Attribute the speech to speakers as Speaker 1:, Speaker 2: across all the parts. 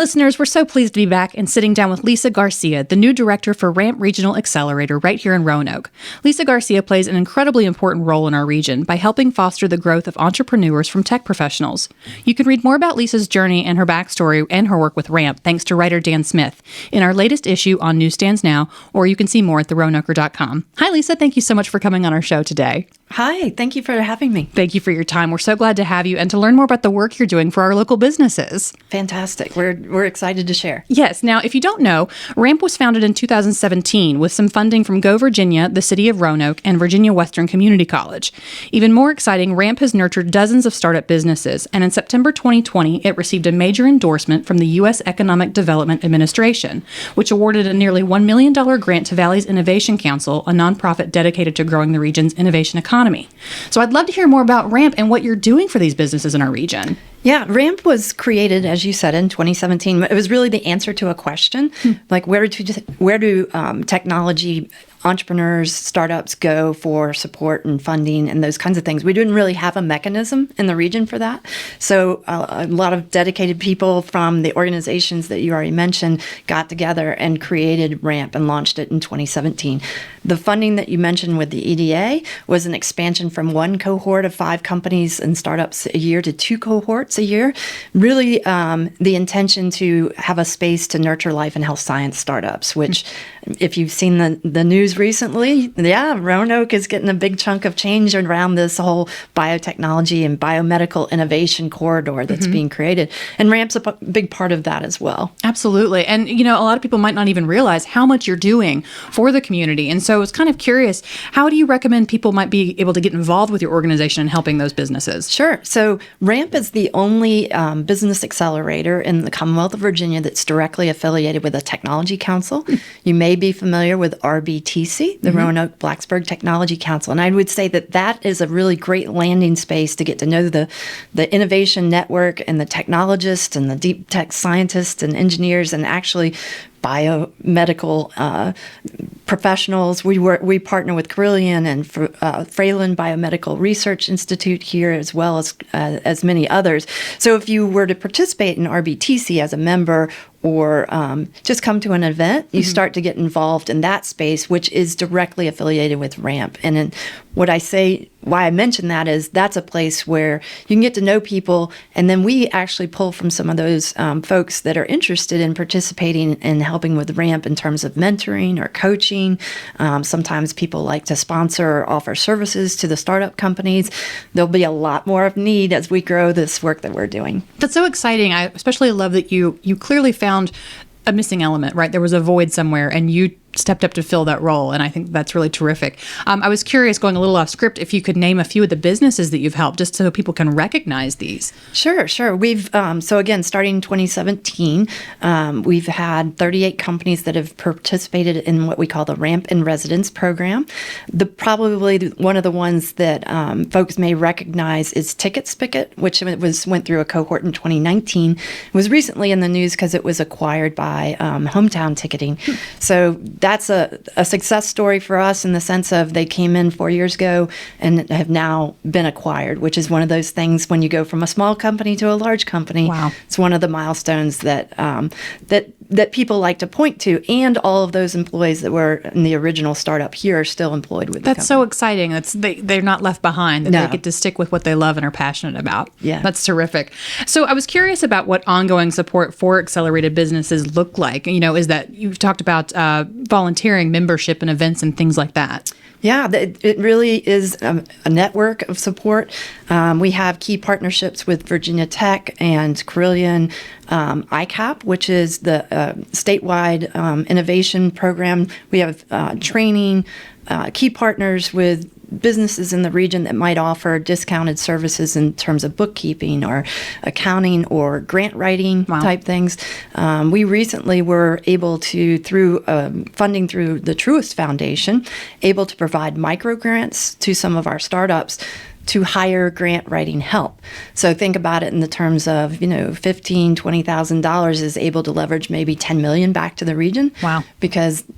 Speaker 1: Listeners, we're so pleased to be back and sitting down with Lisa Garcia, the new director for RAMP Regional Accelerator right here in Roanoke. Lisa Garcia plays an incredibly important role in our region by helping foster the growth of entrepreneurs from tech professionals. You can read more about Lisa's journey and her backstory and her work with RAMP thanks to writer Dan Smith in our latest issue on newsstands now, or you can see more at theroanoker.com. Hi, Lisa. Thank you so much for coming on our show today.
Speaker 2: Hi. Thank you for having me.
Speaker 1: Thank you for your time. We're so glad to have you and to learn more about the work you're doing for our local businesses.
Speaker 2: Fantastic. We're excited to share.
Speaker 1: Yes. Now, if you don't know, RAMP was founded in 2017 with some funding from Go Virginia, the city of Roanoke, and Virginia Western Community College. Even more exciting, RAMP has nurtured dozens of startup businesses, and in September 2020, it received a major endorsement from the U.S. Economic Development Administration, which awarded a nearly $1 million grant to Valley's Innovation Council, a nonprofit dedicated to growing the region's innovation economy. So I'd love to hear more about RAMP and what you're doing for these businesses in our region.
Speaker 2: Yeah, RAMP was created, as you said, in 2017. It was really the answer to a question, like where do technology entrepreneurs, startups go for support and funding and those kinds of things. We didn't really have a mechanism in the region for that. So a lot of dedicated people from the organizations that you already mentioned got together and created RAMP and launched it in 2017. The funding that you mentioned with the EDA was an expansion from one cohort of 5 companies and startups a year to 2 cohorts a year. Really the intention to have a space to nurture life and health science startups, which if you've seen the news recently, Roanoke is getting a big chunk of change around this whole biotechnology and biomedical innovation corridor that's being created. And RAMP's a big part of that as well.
Speaker 1: Absolutely. And, a lot of people might not even realize how much you're doing for the community. And so I was kind of curious, how do you recommend people might be able to get involved with your organization and helping those businesses?
Speaker 2: Sure. So RAMP is the only business accelerator in the Commonwealth of Virginia that's directly affiliated with a technology council. You may be familiar with RBTC, the Roanoke Blacksburg Technology Council. And I would say that is a really great landing space to get to know the innovation network and the technologists and the deep tech scientists and engineers and actually biomedical professionals. We partner with Carillion and Fralin Biomedical Research Institute here, as well as many others. So if you were to participate in RBTC as a member or just come to an event, you start to get involved in that space, which is directly affiliated with RAMP. And then why I mention that is that's a place where you can get to know people, and then we actually pull from some of those folks that are interested in participating and helping with RAMP in terms of mentoring or coaching. Sometimes people like to sponsor or offer services to the startup companies. There'll be a lot more of need as we grow this work that we're doing.
Speaker 1: That's so exciting. I especially love that you clearly found a missing element, right? There was a void somewhere, and you stepped up to fill that role, and I think that's really terrific. I was curious, going a little off script, if you could name a few of the businesses that you've helped, just so people can recognize these.
Speaker 2: Sure. We've so again, starting in 2017, we've had 38 companies that have participated in what we call the RAMP in Residence program. Probably one of the ones that folks may recognize is Ticket Spicket, which went through a cohort in 2019. It was recently in the news because it was acquired by Hometown Ticketing. So that's a success story for us in the sense of they came in 4 years ago and have now been acquired, which is one of those things when you go from a small company to a large company.
Speaker 1: Wow. It's
Speaker 2: one of the milestones that people like to point to, and all of those employees that were in the original startup here are still employed with the company.
Speaker 1: That's so exciting. They're not left behind, that
Speaker 2: No.
Speaker 1: they get to stick with what they love and are passionate about.
Speaker 2: Yeah.
Speaker 1: That's terrific. So I was curious about what ongoing support for accelerated businesses look like. Is that you've talked about volunteering, membership, and events and things like that.
Speaker 2: Yeah, it really is a network of support. We have key partnerships with Virginia Tech and Carillion, ICAP, which is the statewide innovation program. We have training, key partners with businesses in the region that might offer discounted services in terms of bookkeeping or accounting or grant writing type things. We recently were able to, through funding through the Truist Foundation, able to provide micro grants to some of our startups to hire grant writing help. So think about it in the terms of, $15,000, $20,000 is able to leverage maybe $10 million back to the region.
Speaker 1: Wow.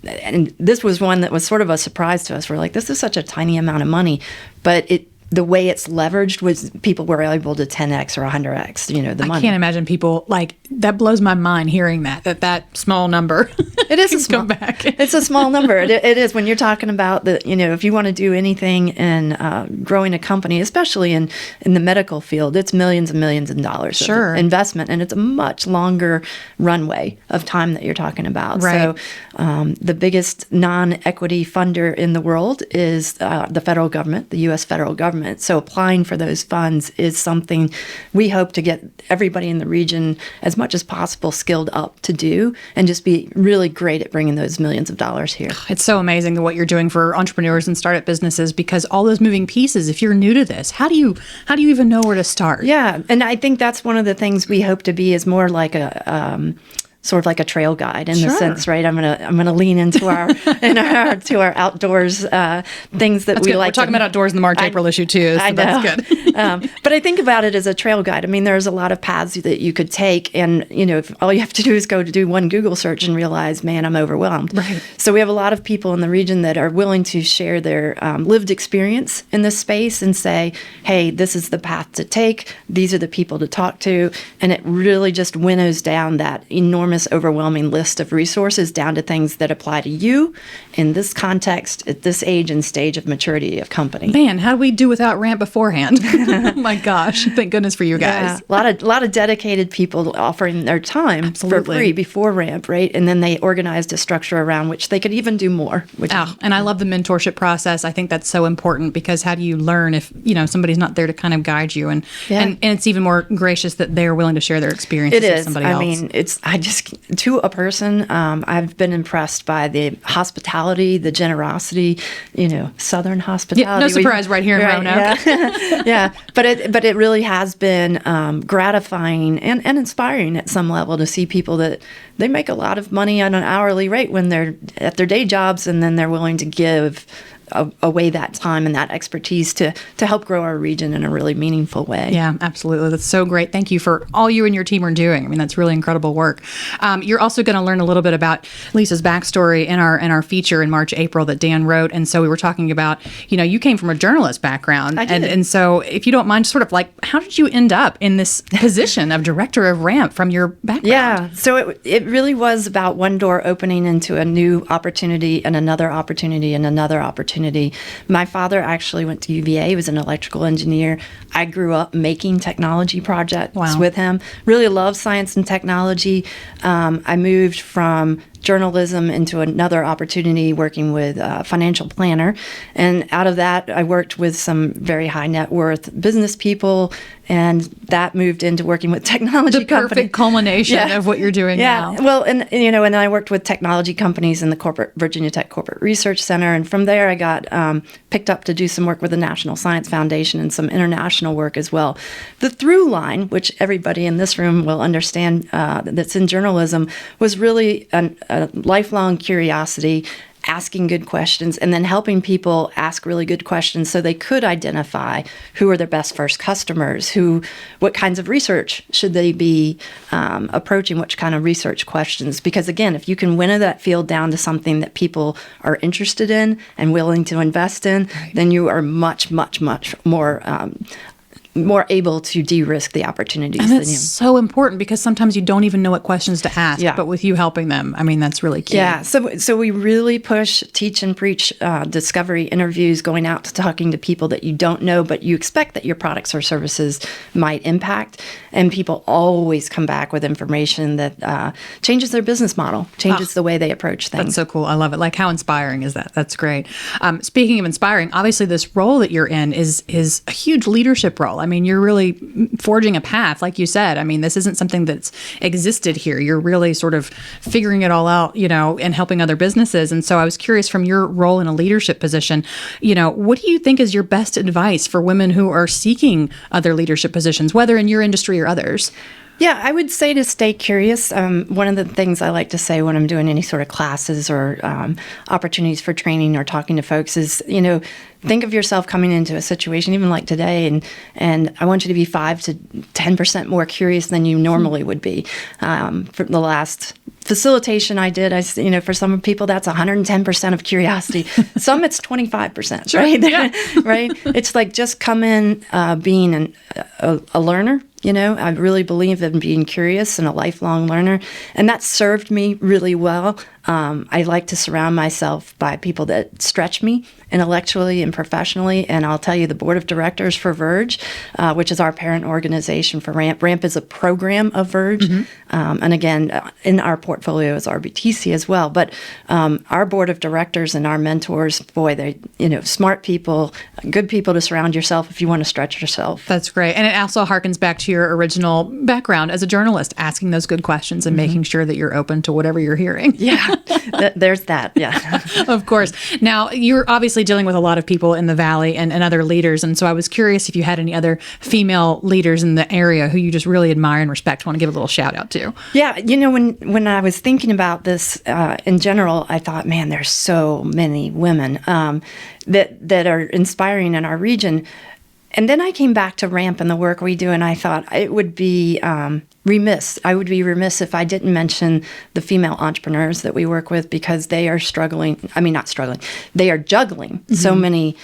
Speaker 2: And this was one that was sort of a surprise to us. We're like, this is such a tiny amount of money, but the way it's leveraged was people were able to 10x or 100x, the money.
Speaker 1: I can't imagine people that blows my mind hearing that small number.
Speaker 2: It is a small,
Speaker 1: come back.
Speaker 2: It's a small number. It is when you're talking about if you want to do anything in growing a company, especially in the medical field, it's millions and millions of dollars of investment, and it's a much longer runway of time that you're talking about.
Speaker 1: Right.
Speaker 2: So the biggest non-equity funder in the world is the federal government, the U.S. federal government. So applying for those funds is something we hope to get everybody in the region as much as possible skilled up to do, and just be really great at bringing those millions of dollars here.
Speaker 1: It's so amazing what you're doing for entrepreneurs and startup businesses, because all those moving pieces, if you're new to this, how do you even know where to start?
Speaker 2: Yeah, and I think that's one of the things we hope to be, is more like a sort of like a trail guide in the sense, right? I'm gonna lean into our to our outdoors things that
Speaker 1: that's
Speaker 2: we
Speaker 1: good.
Speaker 2: like.
Speaker 1: We're talking about outdoors in the March-April issue too. So
Speaker 2: I know.
Speaker 1: That's good.
Speaker 2: But I think about it as a trail guide. I mean, there's a lot of paths that you could take, and if all you have to do is go to do one Google search and realize, man, I'm overwhelmed.
Speaker 1: Right.
Speaker 2: So we have a lot of people in the region that are willing to share their lived experience in this space and say, hey, this is the path to take. These are the people to talk to, and it really just winnows down that enormous, overwhelming list of resources down to things that apply to you in this context at this age and stage of maturity of company.
Speaker 1: Man, how do we do without RAMP beforehand? Oh my gosh, thank goodness for you guys.
Speaker 2: Yeah, a lot of dedicated people offering their time
Speaker 1: Absolutely.
Speaker 2: for free before RAMP, right? And then they organized a structure around which they could even do more.
Speaker 1: And I love the mentorship process. I think that's so important, because how do you learn if somebody's not there to kind of guide you? And it's even more gracious that they're willing to share their experiences with somebody else.
Speaker 2: I mean, to a person, I've been impressed by the hospitality, the generosity, Southern hospitality.
Speaker 1: Yeah, no surprise, right here in Roanoke.
Speaker 2: Yeah, but it really has been gratifying and inspiring at some level to see people that they make a lot of money on an hourly rate when they're at their day jobs, and then they're willing to give away that time and that expertise to help grow our region in a really meaningful way.
Speaker 1: Yeah, absolutely. That's so great. Thank you for all you and your team are doing. I mean, that's really incredible work. You're also going to learn a little bit about Lisa's backstory in our feature in March, April that Dan wrote. And so we were talking about, you came from a journalist background.
Speaker 2: I did.
Speaker 1: And so if you don't mind, sort of how did you end up in this position of director of RAMP from your background?
Speaker 2: Yeah, so it really was about one door opening into a new opportunity and another opportunity and another opportunity. My father actually went to UVA. He was an electrical engineer. I grew up making technology projects with him. Really loved science and technology. I moved from journalism into another opportunity working with a financial planner. And out of that, I worked with some very high net worth business people, and that moved into working with technology companies.
Speaker 1: The perfect culmination of what you're doing now.
Speaker 2: Well, and I worked with technology companies in the Virginia Tech Corporate Research Center. And from there, I got picked up to do some work with the National Science Foundation and some international work as well. The through line, which everybody in this room will understand that's in journalism, was really a lifelong curiosity, asking good questions, and then helping people ask really good questions so they could identify who are their best first customers, what kinds of research should they be approaching, which kind of research questions. Because again, if you can winnow that field down to something that people are interested in and willing to invest in, then you are much, much, much more able to de-risk the opportunities.
Speaker 1: And that's so important, because sometimes you don't even know what questions to ask, but with you helping them, I mean, that's really key.
Speaker 2: Yeah, so we really push, teach and preach discovery interviews, going out to talking to people that you don't know, but you expect that your products or services might impact. And people always come back with information that changes their business model, changes the way they approach things.
Speaker 1: That's so cool. I love it. How inspiring is that? That's great. Speaking of inspiring, obviously this role that you're in is a huge leadership role. I mean, you're really forging a path, like you said. I mean, this isn't something that's existed here. You're really sort of figuring it all out, and helping other businesses. And so I was curious, from your role in a leadership position, what do you think is your best advice for women who are seeking other leadership positions, whether in your industry or others?
Speaker 2: Yeah, I would say to stay curious. One of the things I like to say when I'm doing any sort of classes or opportunities for training or talking to folks is, think of yourself coming into a situation, even like today, and I want you to be 5 to 10% more curious than you normally would be. For the last facilitation I did, for some people, that's 110% of curiosity. Some it's 25%,
Speaker 1: sure.
Speaker 2: right?
Speaker 1: Yeah.
Speaker 2: Right? It's like just come in being a learner. I really believe in being curious and a lifelong learner, and that served me really well. I like to surround myself by people that stretch me intellectually and professionally, and I'll tell you, the board of directors for Verge, which is our parent organization for RAMP. RAMP is a program of Verge, and again, in our portfolio is RBTC as well. But our board of directors and our mentors, boy, they smart people, good people to surround yourself if you want to stretch yourself.
Speaker 1: That's great, and it also harkens back to your original background as a journalist, asking those good questions and making sure that you're open to whatever you're hearing.
Speaker 2: Yeah, there's that. Yeah,
Speaker 1: of course. Now, you're obviously dealing with a lot of people in the Valley and other leaders, and so I was curious if you had any other female leaders in the area who you just really admire and respect, want to give a little shout out to.
Speaker 2: Yeah, when I was thinking about this in general, I thought, man, there's so many women that are inspiring in our region. And then I came back to RAMP and the work we do, and I thought it would be remiss. I would be remiss if I didn't mention the female entrepreneurs that we work with, because they are struggling. I mean, not struggling. They are juggling so many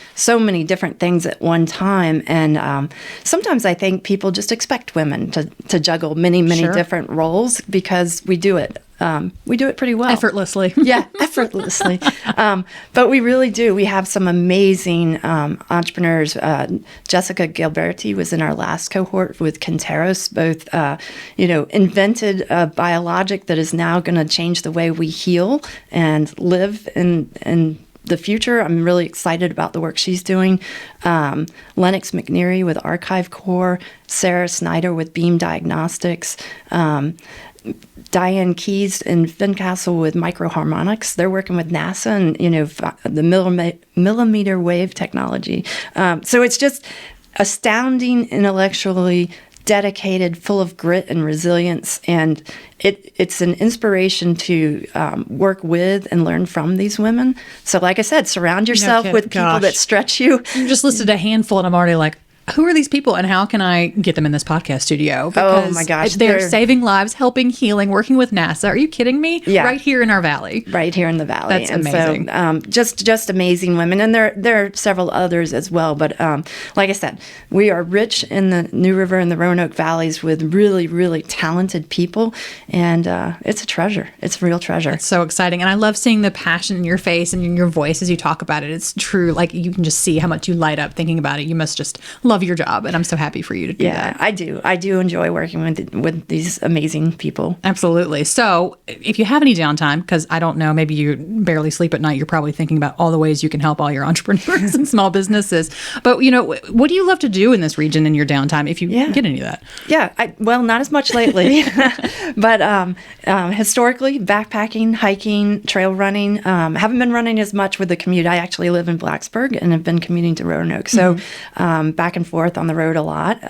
Speaker 2: different things at one time. And sometimes I think people just expect women to juggle many
Speaker 1: Sure.
Speaker 2: different roles, because we do it. We do it pretty well.
Speaker 1: Effortlessly.
Speaker 2: Yeah, effortlessly. But we really do. We have some amazing entrepreneurs. Jessica Gilberti was in our last cohort with Quinteros, both, invented a biologic that is now going to change the way we heal and live in the future. I'm really excited about the work she's doing. Lennox McNeary with Archive Core, Sarah Snyder with Beam Diagnostics, Diane Keys in Fincastle with microharmonics. They're working with NASA and, the millimeter wave technology. So it's just astounding, intellectually dedicated, full of grit and resilience. And it's an inspiration to work with and learn from these women. So like I said, surround yourself with people that stretch you.
Speaker 1: You just listed a handful and I'm already like, who are these people and how can I get them in this podcast studio?
Speaker 2: Because my gosh.
Speaker 1: They're saving lives, helping, healing, working with NASA. Are you kidding me?
Speaker 2: Yeah.
Speaker 1: Right here in our valley.
Speaker 2: Right here in the valley.
Speaker 1: That's amazing.
Speaker 2: So, just amazing women. And there are several others as well. But like I said, we are rich in the New River and the Roanoke valleys with really, really talented people. And it's a treasure. It's a real treasure.
Speaker 1: It's so exciting. And I love seeing the passion in your face and in your voice as you talk about it. It's true. Like you can just see how much you light up thinking about it. You must just love your job, and I'm so happy for you to do that.
Speaker 2: Yeah, I do enjoy working with these amazing people.
Speaker 1: Absolutely. So if you have any downtime, because I don't know, maybe you barely sleep at night, you're probably thinking about all the ways you can help all your entrepreneurs and small businesses. But, what do you love to do in this region in your downtime, if you get any of that?
Speaker 2: Yeah, well, not as much lately, but historically, backpacking, hiking, trail running. Haven't been running as much with the commute. I actually live in Blacksburg and have been commuting to Roanoke. So back and forth on the road a lot.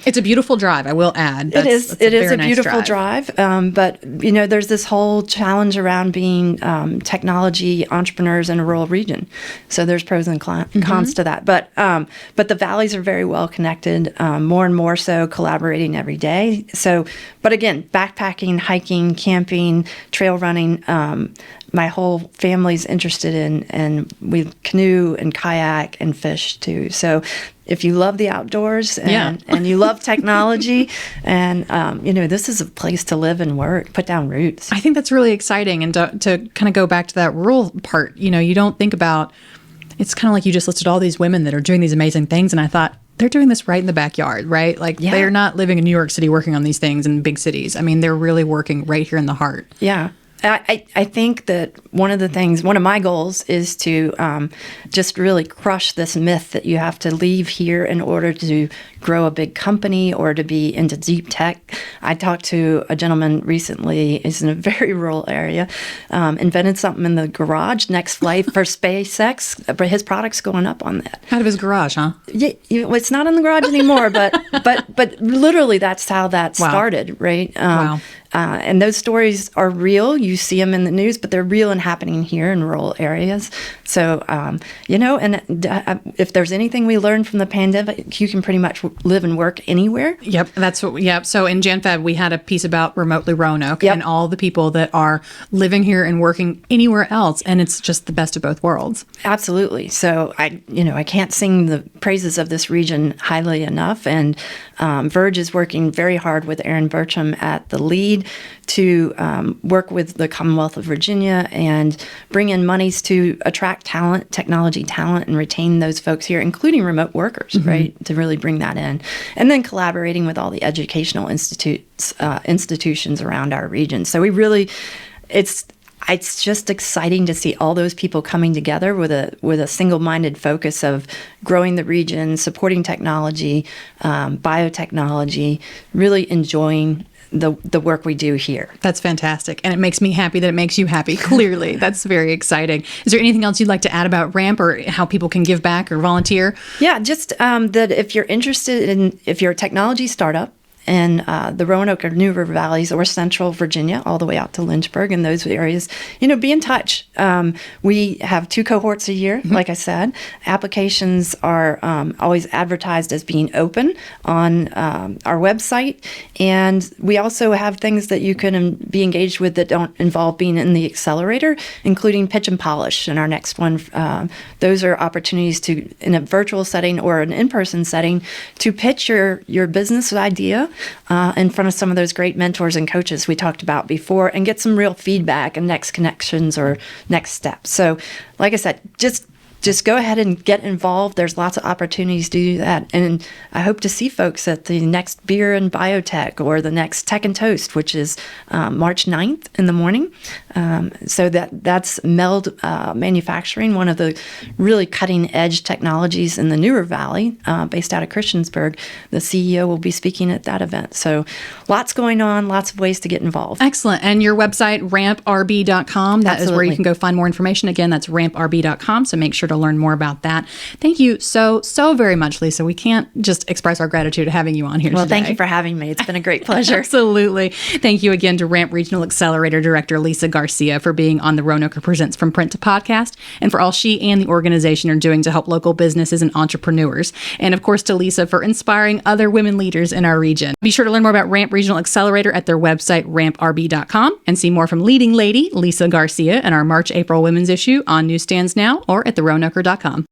Speaker 1: It's a beautiful drive, I will add.
Speaker 2: It is a beautiful drive. But, there's this whole challenge around being technology entrepreneurs in a rural region. So there's pros and cons to that. But the valleys are very well connected, more and more so, collaborating every day. So, but again, backpacking, hiking, camping, trail running, my whole family's interested in, and we canoe and kayak and fish too. So if you love the outdoors and you love technology and, this is a place to live and work, put down roots.
Speaker 1: I think that's really exciting. And to kind of go back to that rural part, you don't think about, it's kind of like you just listed all these women that are doing these amazing things. And I thought, they're doing this right in the backyard, right? Like they're not living in New York City working on these things in big cities. I mean, they're really working right here in the heart.
Speaker 2: Yeah. I think that one of my goals is to just really crush this myth that you have to leave here in order to grow a big company or to be into deep tech. I talked to a gentleman recently, he's in a very rural area, invented something in the garage, next flight for SpaceX, but his product's going up on that.
Speaker 1: Out of his garage, huh?
Speaker 2: Yeah, it's not in the garage anymore, but literally that's how that started, right?
Speaker 1: Wow.
Speaker 2: And those stories are real. You see them in the news, but they're real and happening here in rural areas. So, and if there's anything we learned from the pandemic, you can pretty much live and work anywhere.
Speaker 1: Yep, yep. So in Jan-Feb, we had a piece about remotely Roanoke and all the people that are living here and working anywhere else, and it's just the best of both worlds.
Speaker 2: Absolutely. So I can't sing the praises of this region highly enough, and Verge is working very hard with Aaron Bertram at the lead to work with the Commonwealth of Virginia and bring in monies to attract talent, technology talent, and retain those folks here, including remote workers, right, to really bring that in. And then collaborating with all the educational institutions around our region. So we really, it's just exciting to see all those people coming together with a single-minded focus of growing the region, supporting technology, biotechnology, really enjoying the work we do here.
Speaker 1: That's fantastic. And it makes me happy that it makes you happy. Clearly, that's very exciting. Is there anything else you'd like to add about RAMP or how people can give back or volunteer?
Speaker 2: Yeah, just that if you're interested if you're a technology startup, in the Roanoke or New River Valleys or Central Virginia, all the way out to Lynchburg and those areas, be in touch. We have 2 cohorts a year, like I said. Applications are always advertised as being open on our website. And we also have things that you can be engaged with that don't involve being in the accelerator, including pitch and polish in our next one. Those are opportunities to, in a virtual setting or an in-person setting, to pitch your business idea in front of some of those great mentors and coaches we talked about before and get some real feedback and next connections or next steps. So, like I said, just go ahead and get involved. There's lots of opportunities to do that. And I hope to see folks at the next Beer and Biotech or the next Tech and Toast, which is March 9th in the morning. So that's Meld Manufacturing, one of the really cutting edge technologies in the New River Valley, based out of Christiansburg. The CEO will be speaking at that event. So lots going on, lots of ways to get involved.
Speaker 1: Excellent. And your website, ramprb.com, that
Speaker 2: Absolutely.
Speaker 1: is where you can go find more information. Again, that's ramprb.com. So make sure to learn more about that. Thank you so very much, Lisa. We can't just express our gratitude having you on here
Speaker 2: Well,
Speaker 1: today.
Speaker 2: thank you for having me. It's been a great pleasure.
Speaker 1: Absolutely. Thank you again to RAMP Regional Accelerator Director Lisa Garcia for being on the Roanoke Presents From Print to Podcast, and for all she and the organization are doing to help local businesses and entrepreneurs. And of course to Lisa for inspiring other women leaders in our region. Be sure to learn more about RAMP Regional Accelerator at their website, ramprb.com, and see more from leading lady Lisa Garcia in our March-April women's issue on newsstands now or at theroanoker.com.